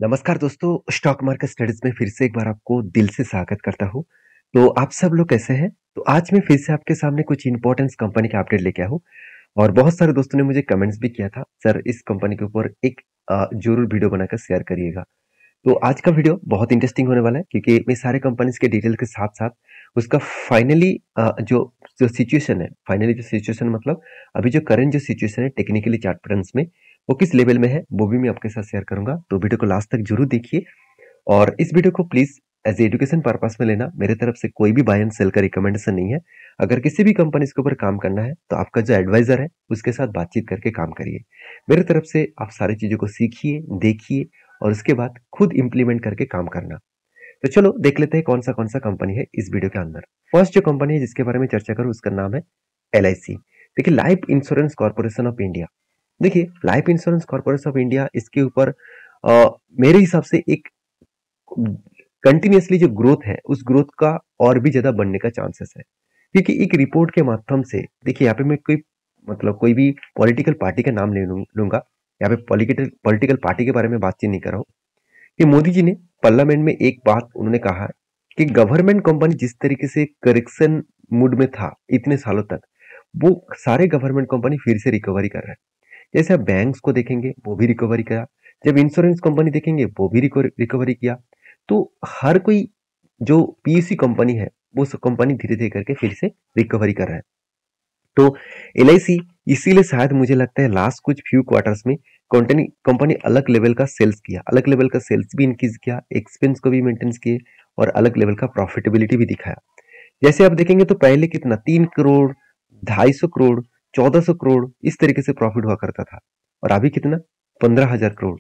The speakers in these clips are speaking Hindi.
नमस्कार दोस्तों, स्टॉक मार्केट स्टडीज में फिर से एक बार आपको दिल से स्वागत करता हूँ। तो आप सब लोग कैसे हैं? तो आज मैं फिर से आपके सामने कुछ इंपॉर्टेंट कंपनी का अपडेट लेके आया हूँ और बहुत सारे दोस्तों ने मुझे कमेंट्स भी किया था, सर इस कंपनी के ऊपर एक जरूर वीडियो बनाकर शेयर करिएगा। तो आज का वीडियो बहुत इंटरेस्टिंग होने वाला है क्योंकि मैं सारे कंपनीज के डिटेल के साथ साथ उसका फाइनली जो जो सिचुएशन है, फाइनली जो सिचुएशन मतलब अभी जो करंट जो सिचुएशन है टेक्निकली चार्ट पैटर्न्स में वो किस लेवल में है वो भी मैं आपके साथ शेयर करूंगा। तो वीडियो को लास्ट तक जरूर देखिए और इस वीडियो को प्लीज एज एजुकेशन पर्पस में लेना। मेरे तरफ से कोई भी बाय एंड सेल का रिकमेंडेशन नहीं है। अगर किसी भी कंपनी के ऊपर काम करना है तो आपका जो एडवाइजर है उसके साथ बातचीत करके काम करिए। मेरे तरफ से आप सारी चीजों को सीखिए, देखिए और उसके बाद खुद इंप्लीमेंट करके काम करना। तो चलो देख लेते हैं कौन सा कंपनी है इस वीडियो के अंदर। फर्स्ट जो कंपनी है जिसके बारे में चर्चा करूं उसका नाम है LIC। देखिए, Life Insurance Corporation of India. देखिए, Life Insurance Corporation of India इसके ऊपर मेरे हिसाब से एक कंटिन्यूअसली जो ग्रोथ है उस ग्रोथ का और भी ज्यादा बढ़ने का चांसेस है क्योंकि एक रिपोर्ट के माध्यम से देखिए, यहाँ पे मैं कोई मतलब कोई भी पॉलिटिकल पार्टी का नाम ले लूंगा। यहाँ पे पॉलिटिकल पार्टी के बारे में बातचीत नहीं कर रहा हूँ कि मोदी जी ने पार्लियामेंट में एक बात उन्होंने कहा कि गवर्नमेंट कंपनी जिस तरीके से करेक्शन मूड में था इतने सालों तक, वो सारे गवर्नमेंट कंपनी फिर से रिकवरी कर रहे हैं। जैसे आप बैंक्स को देखेंगे वो भी रिकवरी करा, जब इंश्योरेंस कंपनी देखेंगे वो भी रिकवरी किया। तो हर कोई जो पीएससी कंपनी है वो सब कंपनी धीरे धीरे करके फिर से रिकवरी कर रहा है। तो LIC इसीलिए शायद मुझे लगता है लास्ट कुछ फ्यू क्वार्टर्स में कंपनी अलग लेवल का सेल्स किया, अलग लेवल का सेल्स भी इंक्रीज किया, एक्सपेंस को भी मेंटेन किए और अलग लेवल का प्रॉफिटेबिलिटी भी दिखाया। जैसे आप देखेंगे तो पहले कितना 3 करोड़, 250 करोड़, 1400 करोड़ इस तरीके से प्रॉफिट हुआ करता था और अभी कितना 15,000 करोड़,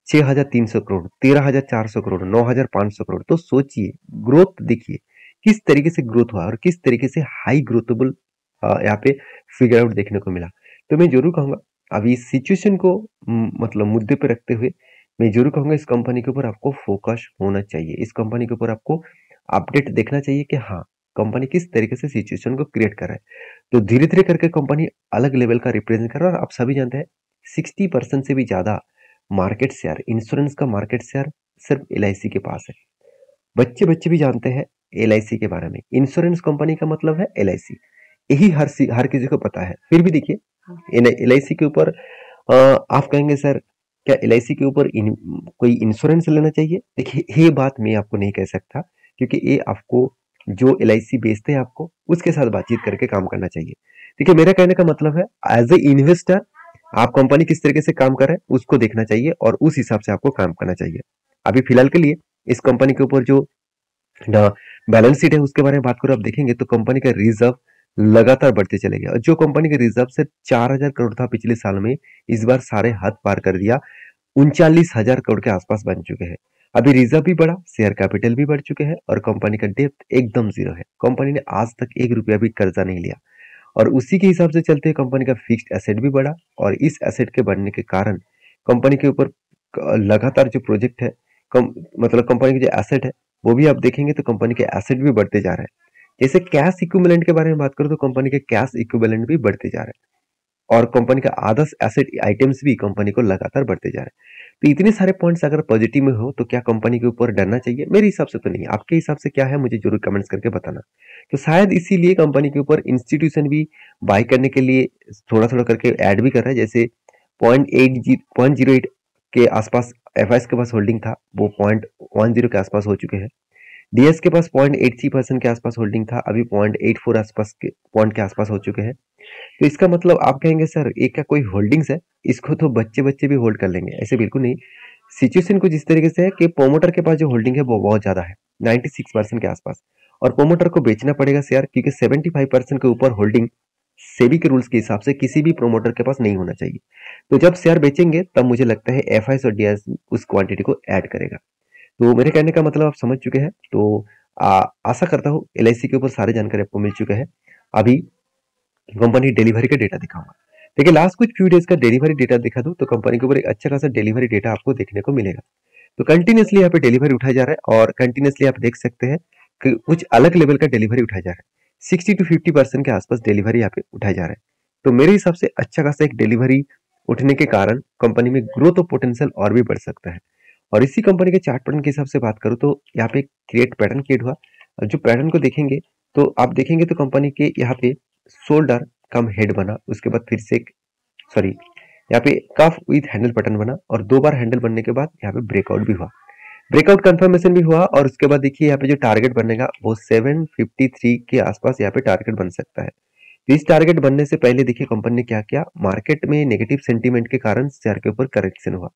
6,300 करोड़, 13,400 करोड़, 9,500 करोड़। तो सोचिए, ग्रोथ देखिए किस तरीके से ग्रोथ हुआ और किस तरीके से हाई ग्रोथेबल यहाँ पे फिगर आउट देखने को मिला। तो मैं जरूर कहूंगा अभी इस सिचुएशन को मतलब मुद्दे पे रखते हुए मैं जरूर कहूंगा इस कंपनी के ऊपर आपको फोकस होना चाहिए। इस कंपनी के ऊपर आपको अपडेट देखना चाहिए कि हाँ, कंपनी किस तरीके से सिचुएशन को क्रिएट कर रहा है। तो धीरे धीरे करके कंपनी अलग लेवल का रिप्रेजेंट कर रहा है और आप सभी जानते हैं 60% से भी ज्यादा मार्केट शेयर, इंश्योरेंस का मार्केट शेयर सिर्फ LIC के पास है। बच्चे बच्चे भी जानते हैं LIC के बारे में। इंश्योरेंस कंपनी का मतलब है LIC, यही हर किसी को पता है। फिर भी देखिए LIC के ऊपर आप कहेंगे सर क्या LIC के ऊपर कोई इंश्योरेंस लेना चाहिए? देखिए, ये बात मैं आपको नहीं कह सकता क्योंकि ये आपको जो LIC बेचते हैं आपको उसके साथ बातचीत करके काम करना चाहिए। देखिए, मेरा कहने का मतलब है एज ए इन्वेस्टर आप कंपनी किस तरीके से काम कर रहे हैं उसको देखना चाहिए और उस हिसाब से आपको काम करना चाहिए। अभी फिलहाल के लिए इस कंपनी के ऊपर जो बैलेंस शीट है उसके बारे में बात करो, आप देखेंगे तो कंपनी का रिजर्व लगातार बढ़ते चले गए और जो कंपनी का रिजर्व से 4,000 करोड़ था पिछले साल में, इस बार सारे हद पार कर दिया, 39,000 करोड़ के आसपास बन चुके हैं। अभी रिजर्व भी बढ़ा, शेयर कैपिटल भी बढ़ चुके हैं और कंपनी का डेप्थ एकदम जीरो है। कंपनी ने आज तक 1 रुपया भी कर्जा नहीं लिया और उसी के हिसाब से चलते कंपनी का फिक्स्ड एसेट भी बढ़ा और इस एसेट के बढ़ने के कारण कंपनी के ऊपर लगातार जो प्रोजेक्ट है मतलब कंपनी की जो एसेट है वो भी आप देखेंगे तो कंपनी के एसेट भी बढ़ते जा रहे हैं। जैसे कैश इक्विवेलेंट के बारे में बात करो तो कंपनी के कैश इक्विवेलेंट भी बढ़ते जा रहे हैं और कंपनी का अदर्स एसेट आइटम्स भी कंपनी को लगातार बढ़ते जा रहे हैं। तो इतने सारे पॉइंट्स अगर पॉजिटिव में हो तो क्या कंपनी के ऊपर डरना चाहिए? मेरे हिसाब से तो नहीं। आपके हिसाब से क्या है मुझे जरूर कमेंट्स करके बताना। तो शायद इसीलिए कंपनी के ऊपर इंस्टीट्यूशन भी बाय करने के लिए थोड़ा थोड़ा करके ऐड भी कर रहा है। जैसे 0.08 के आसपास FIs के पास होल्डिंग था, वो 0.10 के आसपास हो चुके हैं। DS के पास 0.83% के आसपास होल्डिंग था, अभी 0.84 आसपास के पॉइंट के आसपास हो चुके हैं। तो इसका मतलब आप कहेंगे सर ये क्या कोई होल्डिंग्स है, इसको तो बच्चे बच्चे भी होल्ड कर लेंगे? ऐसे बिल्कुल नहीं। सिचुएशन कुछ इस तरीके से है कि प्रोमोटर के पास जो होल्डिंग है वो बहुत ज्यादा है, 96% के आसपास, और प्रोमोटर को बेचना पड़ेगा शेयर क्योंकि 75% के ऊपर होल्डिंग सेबी के रूल्स के हिसाब से किसी भी प्रोमोटर के पास नहीं होना चाहिए। तो जब शेयर बेचेंगे तब मुझे लगता है FIs और DS उस क्वांटिटी को ऐड करेगा। तो मेरे कहने का मतलब आप समझ चुके हैं। तो आशा करता हूँ LIC के ऊपर सारी जानकारी आपको मिल चुका है। अभी कंपनी डिलीवरी का डेटा दिखाऊंगा। देखिए, लास्ट कुछ फ्यू डेज का डिलीवरी डेटा दिखा दूं तो कंपनी के ऊपर एक अच्छा खासा डिलीवरी डेटा आपको देखने को मिलेगा। तो कंटिन्यूसली यहाँ पे डिलीवरी उठाया जा रहा है और कंटिन्यूसली आप देख सकते हैं कि कुछ अलग लेवल का डिलीवरी उठाया जा रहा है। 60 to 50% के आसपास डिलीवरी यहाँ पे उठाया जा रहा है। तो मेरे हिसाब से अच्छा खासा एक डिलीवरी उठने के कारण कंपनी में ग्रोथ और पोटेंशियल और भी बढ़ सकता है। और इसी कंपनी के चार्ट पैटर्न के हिसाब से बात करूँ तो यहाँ पे क्रिएट पैटर्न क्रिएट हुआ, और जो पैटर्न को देखेंगे तो आप देखेंगे तो कंपनी के यहाँ पे शोल्डर कम हेड बना, उसके बाद फिर से सॉरी यहाँ पे कफ विथ हैंडल पैटर्न बना, और 2 बार हैंडल बनने के बाद यहाँ पे ब्रेकआउट भी हुआ, ब्रेकआउट कंफर्मेशन भी हुआ। और उसके बाद देखिए यहाँ पे जो टारगेट बनेगा वो 753 के आसपास यहाँ पे टारगेट बन सकता है। तो इस टारगेट बनने से पहले देखिए कंपनी ने क्या किया, मार्केट में नेगेटिव सेंटीमेंट के कारण शेयर के ऊपर करेक्शन हुआ,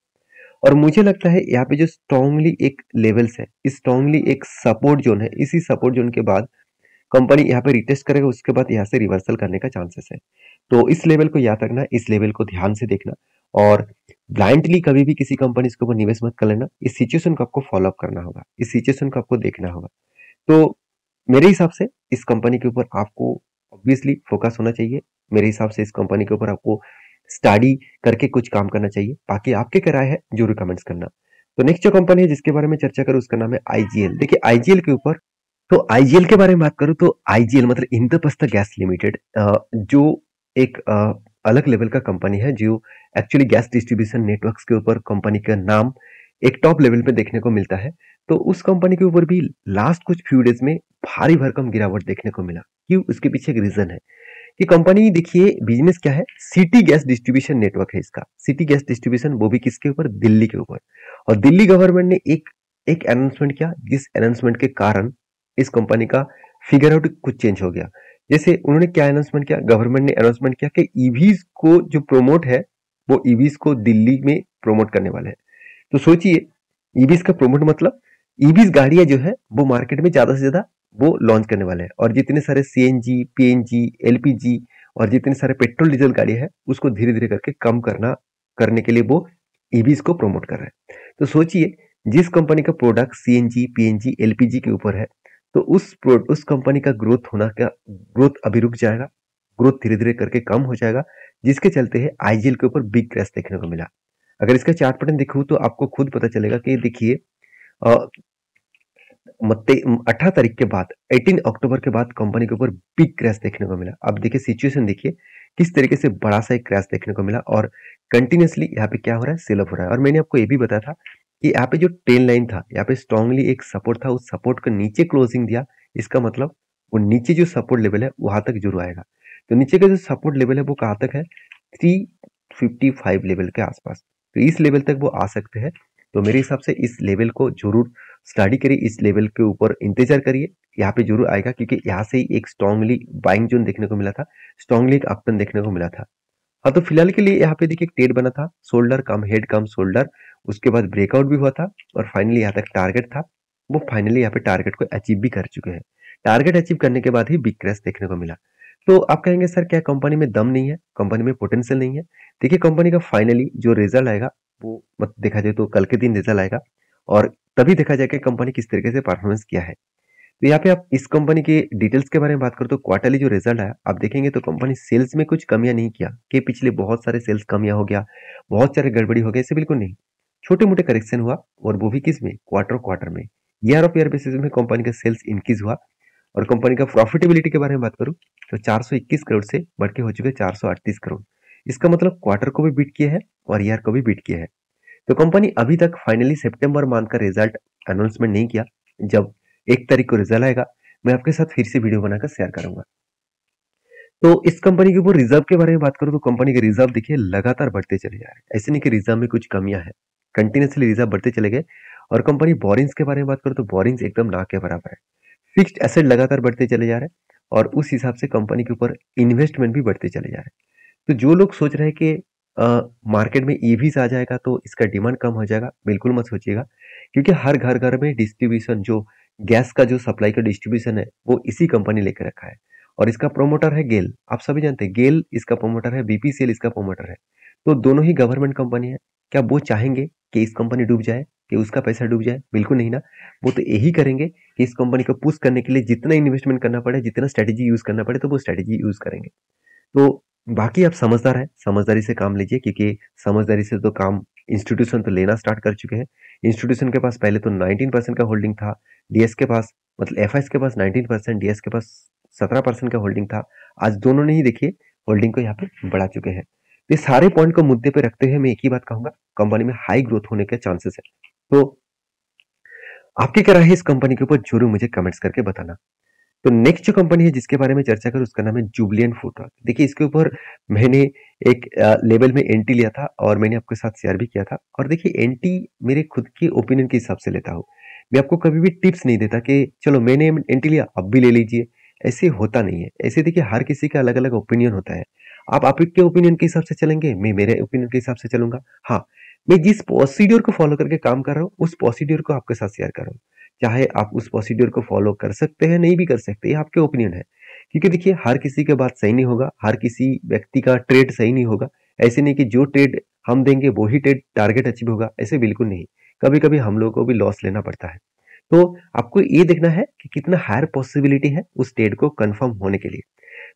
और मुझे लगता है यहाँ पे जो स्ट्रांगली एक लेवल्स है, स्ट्रांगली एक सपोर्ट जोन है, इसी सपोर्ट जोन के बाद कंपनी यहाँ पे रिटेस्ट करेगा, उसके बाद यहाँ से रिवर्सल करने का चांसेस है। तो इस लेवल को याद रखना, इस लेवल को ध्यान से देखना, और ब्लाइंडली कभी भी किसी कंपनी के ऊपर निवेश मत कर लेना। इस सिचुएशन को आपको फॉलो अप करना होगा, इस सिचुएशन को आपको देखना होगा। तो मेरे हिसाब से इस कंपनी के ऊपर आपको ऑब्वियसली फोकस होना चाहिए। मेरे हिसाब से इस कंपनी के ऊपर आपको स्टडी करके कुछ काम करना चाहिए। बाकी आपके क्या राय है जरूर कमेंट्स करना। तो नेक्स्ट जो कंपनी है जिसके बारे में चर्चा करूं उसका नाम है आईजीएल। देखिए आईजीएल के ऊपर, तो आईजीएल के बारे में बात करूं तो आईजीएल मतलब इंद्रप्रस्थ गैस लिमिटेड, जो एक अलग लेवल का कंपनी है, जो एक्चुअली गैस डिस्ट्रीब्यूशन नेटवर्क्स के ऊपर कंपनी का नाम एक टॉप लेवल पे देखने को मिलता है। तो उस कंपनी के ऊपर भी लास्ट कुछ फ्यू डेज में भारी भरकम गिरावट देखने को मिला। क्यों? उसके पीछे एक रीजन है कि कंपनी, देखिए बिजनेस क्या है, सिटी गैस डिस्ट्रीब्यूशन नेटवर्क है इसका। सिटी गैस डिस्ट्रीब्यूशन, वो भी किसके ऊपर? दिल्ली के ऊपर। और दिल्ली गवर्नमेंट ने एक अनाउंसमेंट किया, जिस अनाउंसमेंट के कारण इस कंपनी का फिगर आउट कुछ चेंज हो गया। जैसे उन्होंने क्या अनाउंसमेंट किया, गवर्नमेंट ने अनाउंसमेंट किया कि ईवीज को जो प्रमोट है वो ईवीज को दिल्ली में प्रमोट करने वाले हैं। तो सोचिए, ईवीज का प्रमोट मतलब ईवीज गाड़ियां जो है वो मार्केट में ज्यादा से ज्यादा वो लॉन्च करने वाले हैं, और जितने सारे सीएनजी, पीएनजी, एलपीजी और जितने सारे पेट्रोल डीजल गाड़ी है उसको धीरे धीरे करके कम करने के लिए वो ईवीज को प्रमोट कर रहे हैं। तो सोचिए, जिस कंपनी का प्रोडक्ट सीएनजी, पीएनजी, एलपीजी के ऊपर है, तो उस कंपनी का ग्रोथ अभी रुक जाएगा, ग्रोथ धीरे धीरे करके कम हो जाएगा, जिसके चलते है आईजीएल के ऊपर बिग क्रैश देखने को मिला। अगर इसका चार्ट पैटर्न देखूं तो आपको खुद पता चलेगा कि देखिए 18 तारीख के बाद, 18 अक्टूबर के बाद कंपनी के ऊपर बिग क्रैश देखने को मिला। अब देखिए सिचुएशन, देखिए किस तरीके से बड़ा सा एक क्रैश देखने को मिला, और कंटिन्यूसली यहाँ पे क्या हो रहा है, सेल ऑफ हो रहा है। और मैंने आपको ये भी बताया था कि यहाँ पे जो टेन लाइन था, यहाँ पे स्ट्रांगली एक सपोर्ट था, उस सपोर्ट के नीचे क्लोजिंग दिया। इसका मतलब वो नीचे जो सपोर्ट लेवल है वहां तक जरूर आएगा। तो नीचे का जो सपोर्ट लेवल है वो कहाँ तक है? 355 लेवल के आसपास। तो इस लेवल तक वो आ सकते हैं। तो मेरे हिसाब से इस लेवल को जरूर स्टडी करिए, इस लेवल के ऊपर इंतजार करिए, यहाँ पे जरूर आएगा, क्योंकि यहाँ से ही एक स्ट्रांगली बाइंग जोन देखने को मिला था, स्ट्रांगली एक अपटर्न देखने को मिला था। हाँ, तो फिलहाल के लिए यहाँ पे देखिए एक ट्रेड बना था, शोल्डर कम हेड कम शोल्डर, उसके बाद ब्रेकआउट भी हुआ था, और फाइनली यहाँ तक टारगेट था, वो फाइनली यहाँ पे टारगेट को अचीव भी कर चुके हैं। टारगेट अचीव करने के बाद ही बिग क्रैश देखने को मिला। तो आप कहेंगे सर क्या कंपनी में दम नहीं है, कंपनी में पोटेंशियल नहीं है? देखिए कंपनी का फाइनली जो रिजल्ट आएगा वो देखा जाए तो कल के दिन रिजल्ट आएगा, और तभी देखा जाएगा कंपनी किस तरीके से परफॉर्मेंस किया है। तो यहाँ पे आप इस कंपनी के डिटेल्स के बारे में बात करो तो क्वार्टरली जो रिजल्ट आया आप देखेंगे तो कंपनी सेल्स में कुछ कमियां नहीं किया कि पिछले बहुत सारे सेल्स कमियां हो गया, बहुत सारे गड़बड़ी हो गए, ऐसे बिल्कुल नहीं। छोटे मोटे करेक्शन हुआ, और वो भी किस में? क्वार्टर में। ईयर ऑफ ईयर बेसिस में कंपनी का सेल्स इंक्रीज हुआ। और कंपनी का प्रॉफिटेबिलिटी के बारे में बात करूं तो 421 करोड़ से बढ़ के हो चुके 438 करोड़। इसका मतलब क्वार्टर को भी बीट किया है और ईयर को भी बीट किया है। तो कंपनी अभी तक फाइनली सितंबर मंथ का रिजल्ट अनाउंसमेंट नहीं किया। जब 1 तारीख को रिजल्ट आएगा मैं आपके साथ फिर से वीडियो बनाकर शेयर करूंगा। तो इस कंपनी के ऊपर रिजर्व के बारे में बात करूं तो कंपनी के रिजर्व देखिए लगातार बढ़ते चले जा रहे हैं। ऐसे नहीं कि रिजर्व में कुछ कमियां है, कंटिन्यूसली रिजर्व बढ़ते चले गए। और कंपनी बोरिंग्स के बारे में बात करूं तो बोरिंग्स एकदम ना के बराबर है। फिक्स्ड एसेट लगातार बढ़ते चले जा रहे हैं, और उस हिसाब से कंपनी के ऊपर इन्वेस्टमेंट भी बढ़ते चले जा रहे हैं। तो जो लोग सोच रहे हैं कि मार्केट में ईवीज आ जाएगा तो इसका डिमांड कम हो जाएगा, बिल्कुल मत सोचिएगा, क्योंकि हर घर घर में डिस्ट्रीब्यूशन, जो गैस का जो सप्लाई का डिस्ट्रीब्यूशन है वो इसी कंपनी लेकर रखा है, और इसका प्रोमोटर है गेल। आप सभी जानते हैं गेल इसका प्रोमोटर है, बीपीसीएल इसका प्रोमोटर है। तो दोनों ही गवर्नमेंट कंपनी है। क्या वो चाहेंगे कि इस कंपनी डूब जाए, कि उसका पैसा डूब जाए? बिल्कुल नहीं ना। वो तो यही करेंगे कि इस कंपनी को पुश करने के लिए जितना इन्वेस्टमेंट करना पड़े, जितना स्ट्रेटेजी यूज करना पड़े, तो वो स्ट्रेटेजी यूज करेंगे। तो बाकी आप समझदार हैं, समझदारी से काम लीजिए, क्योंकि समझदारी से तो काम इंस्टीट्यूशन तो लेना स्टार्ट कर चुके हैं। इंस्टीट्यूशन के पास पहले तो 19% का होल्डिंग था, डीएस के पास मतलब एफआईएस के पास 19%, डीएस के पास 17% का होल्डिंग था। आज दोनों ने ही देखिए होल्डिंग को यहाँ पे बढ़ा चुके हैं। तो ये सारे पॉइंट को मुद्दे पे रखते हुए मैं एक ही बात कहूंगा, कंपनी में हाई ग्रोथ होने के चांसेस है। तो आपकी क्या राय है इस कंपनी के ऊपर जरूर मुझे कमेंट्स करके बताना। तो नेक्स्ट जो कंपनी है जिसके बारे में चर्चा करूँ उसका नाम है जुबिलिएंट फूडट्रक। देखिए इसके ऊपर मैंने एक लेवल में एंटी लिया था और मैंने आपके साथ शेयर भी किया था। और देखिए एंटी मेरे खुद के ओपिनियन के हिसाब से लेता हूँ। मैं आपको कभी भी टिप्स नहीं देता कि चलो मैंने एंटी लिया अब भी ले लीजिए। ऐसे होता नहीं है। ऐसे देखिए हर किसी का अलग अलग ओपिनियन होता है। आप आपके ओपिनियन के हिसाब से चलेंगे, मैं मेरे ओपिनियन के हिसाब से चलूंगा। हाँ, मैं जिस प्रोसीड्योर को फॉलो करके काम कर रहा हूँ उस प्रोसीड्योर को आपके साथ शेयर कर रहा हूँ। चाहे आप उस प्रोसीड्योर को फॉलो कर सकते हैं, नहीं भी कर सकते, ये आपके ओपिनियन है। क्योंकि देखिए हर किसी की बात सही नहीं होगा, हर किसी व्यक्ति का ट्रेड सही नहीं होगा। ऐसे नहीं कि जो ट्रेड हम देंगे वो ही ट्रेड टारगेट अचीव होगा, ऐसे बिल्कुल नहीं। कभी कभी हम लोगों को भी लॉस लेना पड़ता है। तो आपको ये देखना है कि कितना हायर पॉसिबिलिटी है उस ट्रेड को कंफर्म होने के लिए।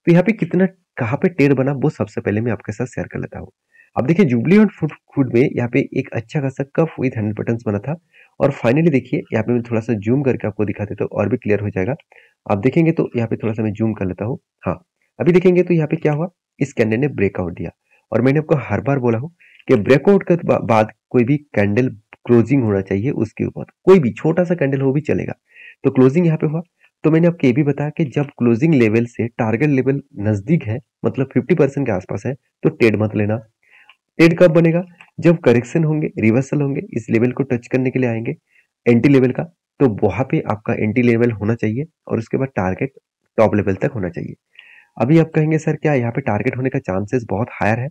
तो यहाँ पे कितना कहाँ पे ट्रेड बना वो सबसे पहले मैं आपके साथ शेयर कर लेता हूँ। अब देखिए जुबली और फूड फूड में यहाँ पे एक अच्छा खासा कप विद 100 बटन्स बना था। और फाइनली देखिए यहाँ पे मैं थोड़ा सा जूम करके आपको दिखा देता हूँ और भी क्लियर हो जाएगा। आप देखेंगे तो यहाँ पे थोड़ा सा मैं जूम कर लेता हूँ। हाँ, अभी देखेंगे तो यहाँ पे क्या हुआ, इस कैंडल ने ब्रेकआउट दिया। और मैंने आपको हर बार बोला हूँ कि ब्रेकआउट के बाद कोई भी कैंडल क्लोजिंग होना चाहिए उसके ऊपर, कोई भी छोटा सा कैंडल हो भी चलेगा। तो क्लोजिंग यहाँ पे हुआ। तो मैंने आपको ये भी बताया कि जब क्लोजिंग लेवल से टारगेट लेवल नजदीक है, मतलब 50% के आसपास है, तो ट्रेड मत लेना। ट्रेड कब बनेगा, जब करेक्शन होंगे, रिवर्सल होंगे, इस लेवल को टच करने के लिए आएंगे एंटी लेवल का, तो वहां पे आपका एंटी लेवल होना चाहिए और उसके बाद टारगेट टॉप लेवल तक होना चाहिए। अभी आप कहेंगे सर क्या यहाँ पे टारगेट होने का चांसेस बहुत हायर है?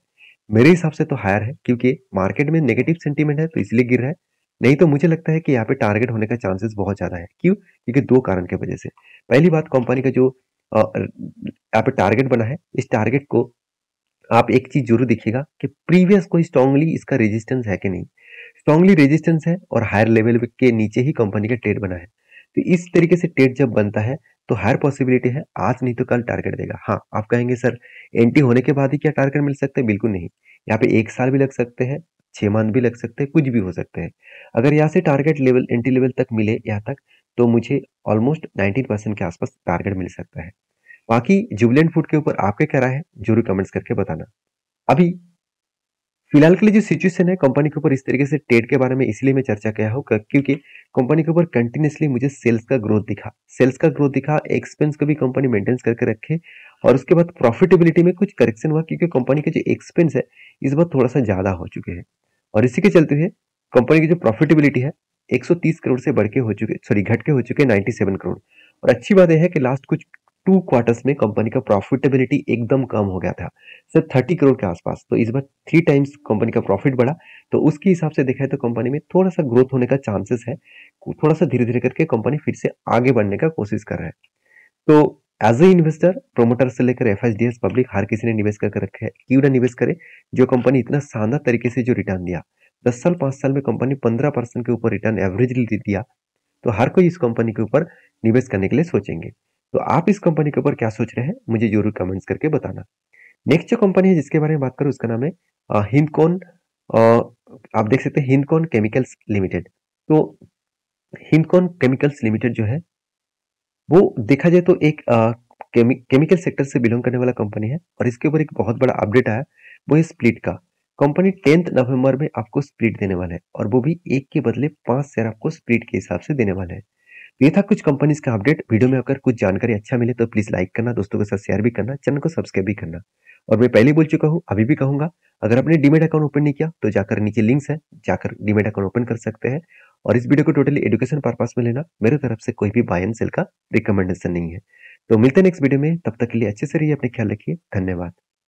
मेरे हिसाब से तो हायर है, क्योंकि मार्केट में नेगेटिव सेंटीमेंट है तो इसलिए गिर रहा है। नहीं तो मुझे लगता है कि यहाँ पे टारगेट होने का चांसेस बहुत ज्यादा है। क्यों? क्योंकि दो कारण की वजह से। पहली बात, कंपनी का जो यहाँ पे टारगेट बना है, इस टारगेट को आप एक चीज जरूर देखिएगा कि प्रीवियस कोई स्ट्रांगली इसका रेजिस्टेंस है कि नहीं। स्ट्रांगली रेजिस्टेंस है और हायर लेवल के नीचे ही कंपनी का ट्रेड बना है। तो इस तरीके से ट्रेड जब बनता है तो हायर पॉसिबिलिटी है आज नहीं तो कल टारगेट देगा। हाँ, आप कहेंगे सर एंट्री होने के बाद ही क्या टारगेट मिल सकता है? बिल्कुल नहीं। यहाँ पे 1 साल भी लग सकते हैं, 6 मंथ भी लग सकते हैं, कुछ भी हो सकते हैं। अगर यहाँ से टारगेट लेवल एंट्री लेवल तक मिले यहाँ तक, तो मुझे ऑलमोस्ट 19% के आसपास टारगेट मिल सकता है। बाकी जुबिलेंट फूड के ऊपर आपके क्या राय है जरूर कमेंट्स करके बताना। अभी फिलहाल के लिए जो सिचुएशन है कंपनी के ऊपर, इस तरीके से ट्रेड के बारे में इसलिए मैं चर्चा किया हूँ क्योंकि कंपनी के ऊपर कंटिन्यूसली मुझे सेल्स का ग्रोथ दिखा, एक्सपेंस को भी कंपनी मेंटेन करके रखे। और उसके बाद प्रॉफिटेबिलिटी में कुछ करेक्शन हुआ क्योंकि कंपनी के जो एक्सपेंस है इस बार थोड़ा सा ज्यादा हो चुके हैं। और इसी के चलते हुए कंपनी की जो प्रॉफिटेबिलिटी है 130 करोड़ से बढ़ के हो चुके, सॉरी घट के हो चुके 97 करोड़। और अच्छी बात यह है कि लास्ट कुछ 2 क्वार्टर्स में कंपनी का प्रॉफिटेबिलिटी एकदम कम हो गया था, सिर्फ 30 करोड़ के आसपास। तो इस बार 3 टाइम्स कंपनी का प्रॉफिट बढ़ा। तो उसके हिसाब से देखा है तो कंपनी में थोड़ा सा ग्रोथ होने का चांसेस है। थोड़ा सा धीरे धीरे करके कंपनी फिर से आगे बढ़ने का कोशिश कर रहा है। तो एज ए इन्वेस्टर, प्रोमोटर से लेकर एफआईडीएस पब्लिक, हर किसी ने निवेश करके रखे है। क्यों ना निवेश करे जो कंपनी इतना शानदार तरीके से जो रिटर्न दिया। 10 साल 5 साल में कंपनी 15% के ऊपर रिटर्न एवरेजली दिया। तो हर कोई इस कंपनी के ऊपर निवेश करने के लिए सोचेंगे। तो आप इस कंपनी के ऊपर क्या सोच रहे हैं मुझे जरूर कमेंट्स करके बताना। नेक्स्ट जो कंपनी है जिसके बारे में बात करूं उसका नाम है हिंदकॉन। आप देख सकते हैं हिंदकॉन केमिकल्स लिमिटेड। तो हिंदकॉन केमिकल्स लिमिटेड जो है वो देखा जाए तो एक केमिकल सेक्टर से बिलोंग करने वाला कंपनी है। और इसके ऊपर एक बहुत बड़ा अपडेट आया, वो है स्प्लिट का। कंपनी 10 नवंबर में आपको स्प्लिट देने वाला है और वो भी एक के बदले 5 शेयर आपको स्प्लिट के हिसाब से देने वाले हैं। तो ये था कुछ कंपनीज का अपडेट। वीडियो में अगर कुछ जानकारी अच्छा मिले तो प्लीज लाइक करना, दोस्तों के साथ शेयर भी करना, चैनल को सब्सक्राइब भी करना। और मैं पहले बोल चुका हूँ, अभी भी कहूंगा, अगर आपने डीमेट अकाउंट ओपन नहीं किया तो जाकर नीचे लिंक्स है, जाकर डीमेट अकाउंट ओपन कर सकते हैं। और इस वीडियो को टोटली एजुकेशन पर्पस में लेना, मेरे तरफ से कोई भी बाय एंड सेल का रिकमेंडेशन नहीं है। तो मिलते हैं नेक्स्ट वीडियो में, तब तक के लिए अच्छे से रहिए, अपने ख्याल रखिए, धन्यवाद।